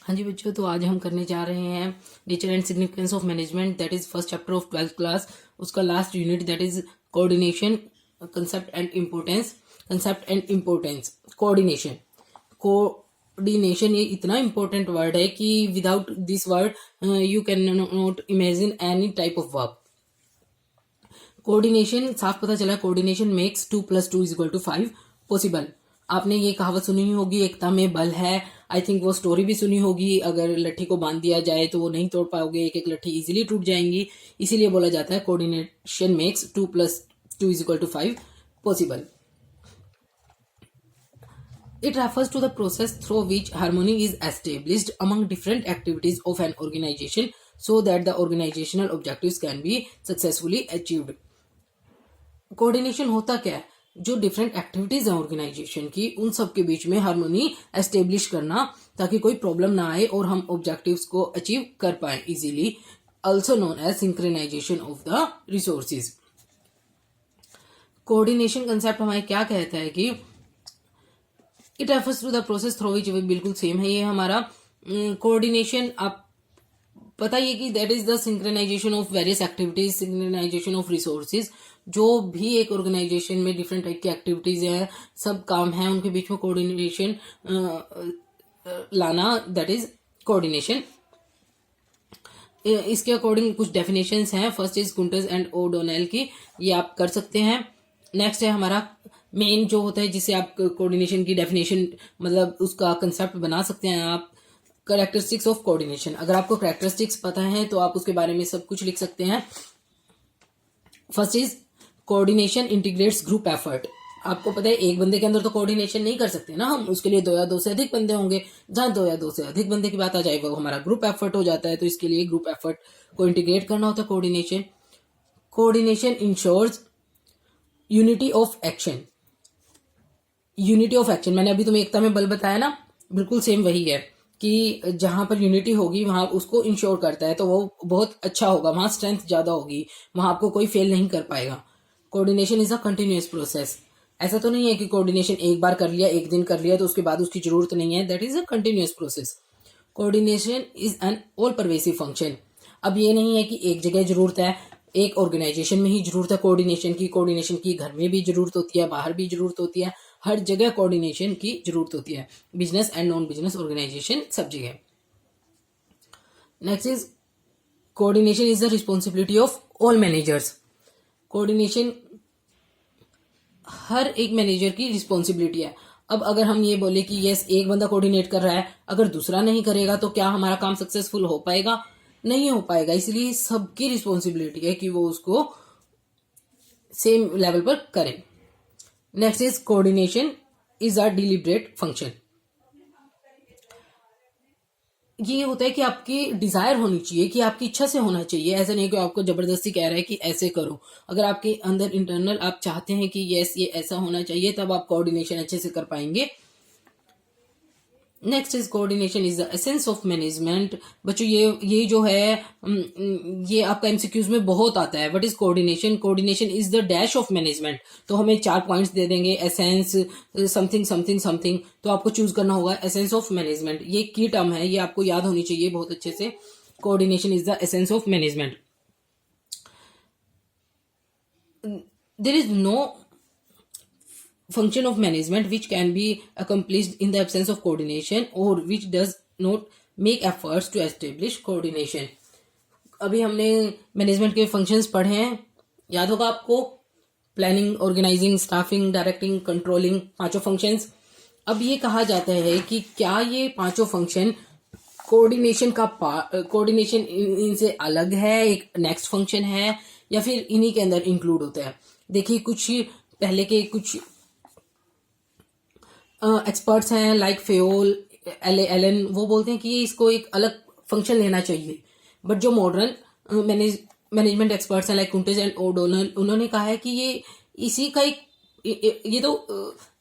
हाँ जी बच्चों, तो आज हम करने जा रहे हैं nature and significance of management, that is first chapter of 12th class. उसका last unit that is coordination, concept and importance. Coordination coordination ये इतना इंपॉर्टेंट वर्ड है कि without this word you can not imagine any type of work. Coordination साफ पता चला, coordination makes 2 + 2 = 5 possible. आपने ये कहावत सुनी ही होगी, एकता में बल है। आई थिंक वो स्टोरी भी सुनी होगी, अगर लट्ठी को बांध दिया जाए तो वो नहीं तोड़ पाओगे, एक एक लट्ठी इजीली टूट जाएंगी। इसीलिए बोला जाता है coordination makes 2 + 2 = 5 possible. It refers to the process through which harmony is established among different activities of an organization so that the organizational objectives can be successfully achieved. Coordination होता क्या है? जो डिफरेंट एक्टिविटीज हैं organisation की, उन सब के बीच में हार्मोनी एस्टेब्लिश करना ताकि कोई प्रॉब्लम ना आए और हम ऑब्जेक्टिव्स को अचीव कर पाए easily, also known as synchronization of the resources. Coordination concept हमारे क्या कहता है कि it refers to the process through which, बिल्कुल सेम है ये हमारा कोऑर्डिनेशन। आप पता ये कि that is the synchronisation of various activities, synchronisation of resources. जो भी एक ऑर्गेनाइजेशन में डिफरेंट टाइप की एक्टिविटीज है, सब काम है, उनके बीच में कोऑर्डिनेशन लाना, दैट इज कोऑर्डिनेशन। इसके अकॉर्डिंग कुछ डेफिनेशंस हैं। फर्स्ट इज कुंटर्स एंड ओडोनेल की, ये आप कर सकते हैं। नेक्स्ट है हमारा मेन जो होता है जिससे आप कोऑर्डिनेशन की डेफिनेशन, मतलब उसका कंसेप्ट बना सकते हैं आप, कैरेक्टरिस्टिक्स ऑफ कोऑर्डिनेशन। अगर आपको कैरेक्टरिस्टिक्स पता है तो आप उसके बारे में सब कुछ लिख सकते हैं। First is coordination integrates group effort. आपको पता है एक बंदे के अंदर तो कोऑर्डिनेशन नहीं कर सकते ना हम, उसके लिए 2 या 2 से अधिक बंदे होंगे। जहां 2 या 2 से अधिक बंदे की बात आ जाए वो हमारा ग्रुप एफर्ट हो जाता है। तो इसके लिए ग्रुप एफर्ट को इंटीग्रेट करना होता है coordination. Coordination ensures unity of action. Unity of action मैंने अभी तुम्हें एकता में बल बताया ना, बिल्कुल सेम वही है कि जहां पर यूनिटी होगी वहां उसको इंश्योर करता है, तो वो बहुत अच्छा होगा, वहां स्ट्रेंथ ज्यादा होगी, वहां आपको कोई फेल नहीं कर पाएगा। Coordination is a continuous process. ऐसा तो नहीं है कि कोऑर्डिनेशन एक बार कर लिया, एक दिन कर लिया तो उसके बाद उसकी जरूरत नहीं है, that is a continuous process. Coordination is an all pervasive function. अब ये नहीं है कि एक जगह जरूरत है, एक ऑर्गेनाइजेशन में ही जरूरत है कोऑर्डिनेशन की घर में भी जरूरत होती है, बाहर भी जरूरत होती है, हर जगह कोऑर्डिनेशन की जरूरत होती है, business and non business organisation सब जगह। Next is coordination is the responsibility of all managers. Coordination हर एक मैनेजर की रिस्पॉन्सिबिलिटी है। अब अगर हम ये बोले कि यस एक बंदा कोऑर्डिनेट कर रहा है, अगर दूसरा नहीं करेगा तो क्या हमारा काम सक्सेसफुल हो पाएगा? नहीं हो पाएगा। इसलिए सबकी रिस्पॉन्सिबिलिटी है कि वो उसको सेम लेवल पर करें। Next is coordination is a deliberate function. ये होता है कि आपकी डिजायर होनी चाहिए, कि आपकी इच्छा से होना चाहिए। ऐसा नहीं कि आपको जबरदस्ती कह रहा है कि ऐसे करो। अगर आपके अंदर इंटरनल आप चाहते हैं कि यस ये ऐसा होना चाहिए, तब आप कोऑर्डिनेशन अच्छे से कर पाएंगे। Next is coordination is the essence of management. बच्चों ये जो है ये आपका एमसीक्यूज में बहुत आता है। What is coordination? Coordination is the dash of management. तो हमें 4 पॉइंट्स दे देंगे, एसेंस, समथिंग समथिंग समथिंग, तो आपको चूज करना होगा एसेंस ऑफ मैनेजमेंट। ये की टर्म है, ये आपको याद होनी चाहिए बहुत अच्छे से। Coordination is the essence of management. There is no function of management which can be accomplished in the absence of coordination or which does not make efforts to establish coordination. अभी हमने मैनेजमेंट के functions पढ़े हैं, याद होगा आपको, planning, organising, staffing, directing, controlling, 5 functions. अब ये कहा जाता है कि क्या ये 5 फंक्शन कोऑर्डिनेशन इनसे अलग है, एक नेक्स्ट फंक्शन है, या फिर इन्हीं के अंदर इंक्लूड होता है? देखिए कुछ पहले के कुछ एक्सपर्ट्स हैं लाइक फेयोल, एलन, वो बोलते हैं कि ये इसको एक अलग फंक्शन लेना चाहिए। बट जो मॉडर्न मैनेजमेंट एक्सपर्ट्स हैं लाइक कुंटेज एंड ओडोनल, उन्होंने कहा है कि ये इसी का एक, ये तो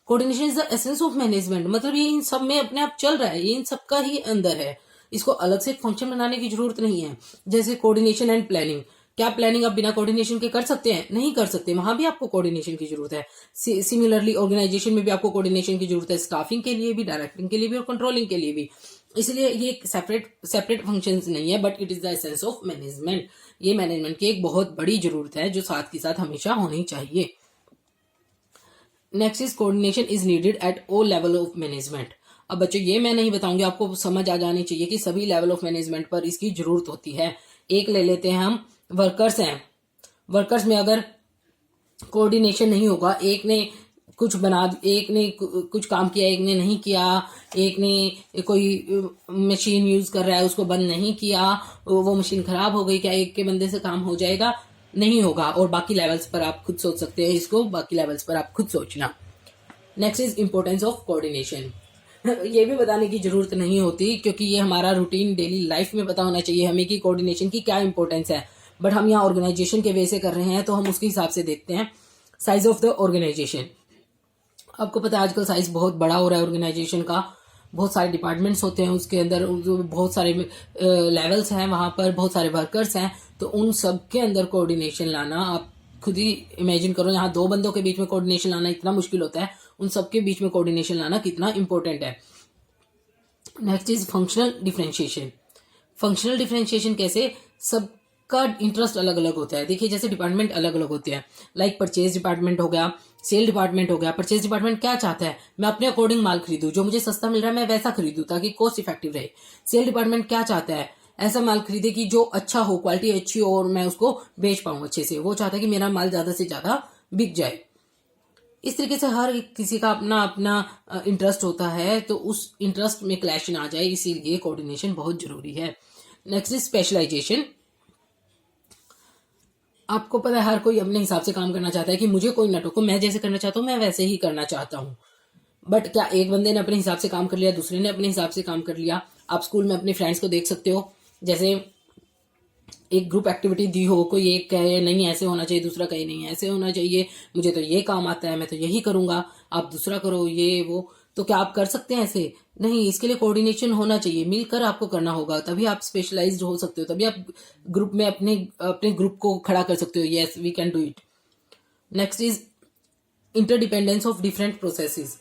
coordination is the essence of management, मतलब ये इन सब में अपने आप चल रहा है, ये इन सब का ही अंदर है, इसको अलग से फंक्शन बनाने की जरूरत नहीं है। जैसे कोऑर्डिनेशन एंड प्लानिंग, क्या प्लानिंग आप बिना कोऑर्डिनेशन के कर सकते हैं? नहीं कर सकते, वहां भी आपको कोऑर्डिनेशन की जरूरत है। सिमिलरली ऑर्गेनाइजेशन में भी आपको कोऑर्डिनेशन की जरूरत है, स्टाफिंग के लिए भी, डायरेक्टिंग के लिए भी और कंट्रोलिंग के लिए भी। इसलिए ये सेपरेट फंक्शंस नहीं है, but it is the essence of management. ये मैनेजमेंट की एक बहुत बड़ी जरूरत है जो साथ के साथ हमेशा होनी चाहिए। Next is coordination is needed at all level of management. अब बच्चों ये मैं नहीं बताऊंगी, आपको समझ आ जानी चाहिए कि सभी लेवल ऑफ मैनेजमेंट पर इसकी जरूरत होती है। एक ले लेते हैं हम, वर्कर्स हैं। वर्कर्स में अगर कोऑर्डिनेशन नहीं होगा, एक ने कुछ काम किया, एक ने नहीं किया, एक ने कोई मशीन यूज कर रहा है उसको बंद नहीं किया, वो मशीन खराब हो गई, क्या एक के बंदे से काम हो जाएगा? नहीं होगा। और बाकी लेवल्स पर आप खुद सोच सकते हैं इसको, बाकी लेवल्स पर आप खुद सोचना। Next is importance of coordination. ये भी बताने की जरूरत नहीं होती क्योंकि ये हमारा रूटीन डेली लाइफ में पता होना चाहिए हमें कि कोऑर्डिनेशन की क्या इंपॉर्टेंस है, बट हम यहाँ ऑर्गेनाइजेशन के वे से कर रहे हैं तो हम उसके हिसाब से देखते हैं। साइज ऑफ द ऑर्गेनाइजेशन, आपको पता है आजकल साइज बहुत बड़ा हो रहा है ऑर्गेनाइजेशन का, बहुत सारे डिपार्टमेंट्स होते हैं, उसके अंदर बहुत सारे लेवल्स हैं, वहां पर बहुत सारे वर्कर्स हैं, तो उन सब के अंदर कोऑर्डिनेशन लाना, आप खुद ही इमेजिन करो, यहाँ 2 बंदों के बीच में कोऑर्डिनेशन लाना इतना मुश्किल होता है, उन सब के बीच में कोऑर्डिनेशन लाना कितना इंपॉर्टेंट है। Next is functional differentiation. Functional differentiation कैसे? सबका इंटरेस्ट अलग अलग होता है। देखिए जैसे डिपार्टमेंट अलग अलग होते हैं, लाइक परचेज डिपार्टमेंट हो गया, सेल डिपार्टमेंट हो गया। परचेज डिपार्टमेंट क्या चाहता है? मैं अपने अकॉर्डिंग माल खरीदूं, जो मुझे सस्ता मिल रहा है मैं वैसा खरीदूं ताकि कॉस्ट इफेक्टिव रहे। सेल डिपार्टमेंट क्या चाहता है? ऐसा माल खरीदे कि जो अच्छा हो, क्वालिटी अच्छी हो और मैं उसको बेच पाऊं अच्छे से। वो चाहता है कि मेरा माल ज्यादा से ज्यादा बिक जाए। इस तरीके से हर किसी का अपना अपना इंटरेस्ट होता है, तो उस इंटरेस्ट में क्लैश ना आ जाए, इसीलिए कोऑर्डिनेशन बहुत जरूरी है। Next is specialisation. आपको पता है हर कोई अपने हिसाब से काम करना चाहता है कि मुझे कोई ना टोको, मैं जैसे करना चाहता हूँ मैं वैसे ही करना चाहता हूँ। बट क्या एक बंदे ने अपने हिसाब से काम कर लिया, दूसरे ने अपने हिसाब से काम कर लिया? आप स्कूल में अपने फ्रेंड्स को देख सकते हो, जैसे एक ग्रुप एक्टिविटी दी हो, कोई एक कहे नहीं ऐसे होना चाहिए, दूसरा कहे नहीं ऐसे होना चाहिए, मुझे तो ये काम आता है मैं तो यही करूंगा, आप दूसरा करो, ये वो। तो क्या आप कर सकते हैं ऐसे? नहीं, इसके लिए कोऑर्डिनेशन होना चाहिए, मिलकर आपको करना होगा, तभी आप स्पेशलाइज्ड हो सकते हो, तभी आप ग्रुप में अपने अपने ग्रुप को खड़ा कर सकते हो। Yes, we can do it. Next is interdependence of different processes.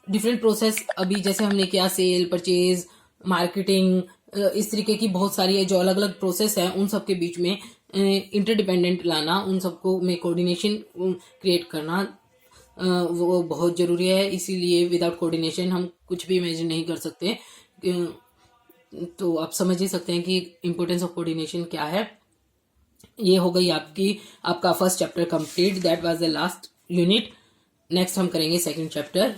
Different process, अभी जैसे हमने किया सेल, परचेज, मार्केटिंग, इस तरीके की बहुत सारी जो अलग अलग प्रोसेस है, उन सब के बीच में इंटरडिपेंडेंट लाना, उन सबको में कोऑर्डिनेशन क्रिएट करना वो बहुत जरूरी है। इसीलिए विदाउट कोऑर्डिनेशन हम कुछ भी इमेजिन नहीं कर सकते। तो आप समझ ही सकते हैं कि इम्पोर्टेंस ऑफ कोऑर्डिनेशन क्या है। ये हो गई आपका first chapter complete, that was the last unit. Next हम करेंगे सेकंड चैप्टर।